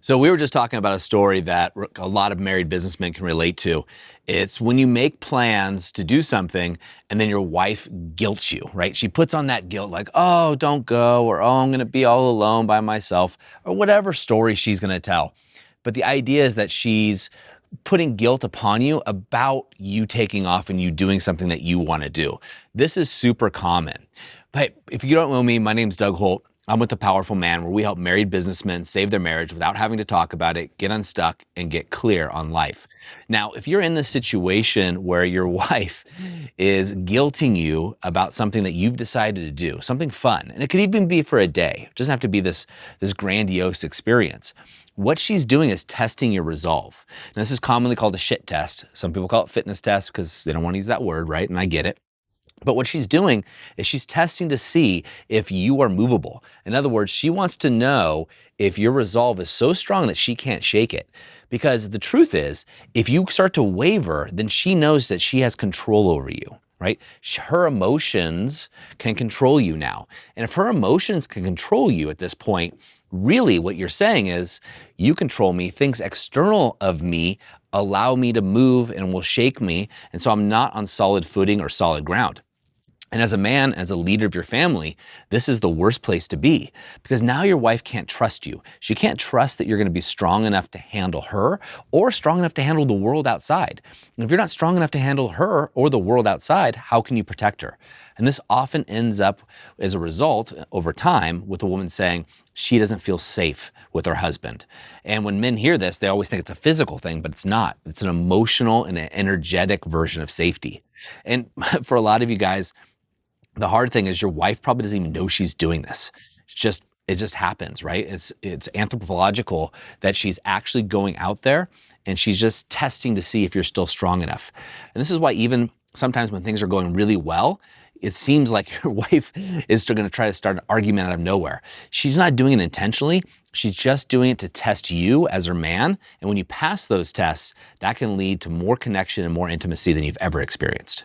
So we were just talking about a story that a lot of married businessmen can relate to. It's when you make plans to do something and then your wife guilts you, right? She puts on that guilt like, oh, don't go, or oh, I'm going to be all alone by myself, or whatever story she's going to tell. But the idea is that she's putting guilt upon you about you taking off and you doing something that you want to do. This is super common. But if you don't know me, my name's Doug Holt. I'm with The Powerful Man, where we help married businessmen save their marriage without having to talk about it, get unstuck, and get clear on life. Now, if you're in this situation where your wife is guilting you about something that you've decided to do, something fun, and it could even be for a day, it doesn't have to be this grandiose experience. What she's doing is testing your resolve. Now, this is commonly called a shit test. Some people call it fitness test because they don't want to use that word, right? And I get it. But what she's doing is she's testing to see if you are movable. In other words, she wants to know if your resolve is so strong that she can't shake it. Because the truth is, if you start to waver, then she knows that she has control over you, right? Her emotions can control you now. And if her emotions can control you at this point, really what you're saying is, you control me, things external of me allow me to move and will shake me. And so I'm not on solid footing or solid ground. And as a man, as a leader of your family, this is the worst place to be, because now your wife can't trust you. She can't trust that you're going to be strong enough to handle her or strong enough to handle the world outside. And if you're not strong enough to handle her or the world outside, how can you protect her? And this often ends up as a result over time with a woman saying she doesn't feel safe with her husband. And when men hear this, they always think it's a physical thing, but it's not. It's an emotional and an energetic version of safety. And for a lot of you guys, the hard thing is your wife probably doesn't even know she's doing this. It just happens, right? It's anthropological that she's actually going out there and she's just testing to see if you're still strong enough. And this is why even sometimes when things are going really well, it seems like your wife is still going to try to start an argument out of nowhere. She's not doing it intentionally. She's just doing it to test you as her man. And when you pass those tests, that can lead to more connection and more intimacy than you've ever experienced.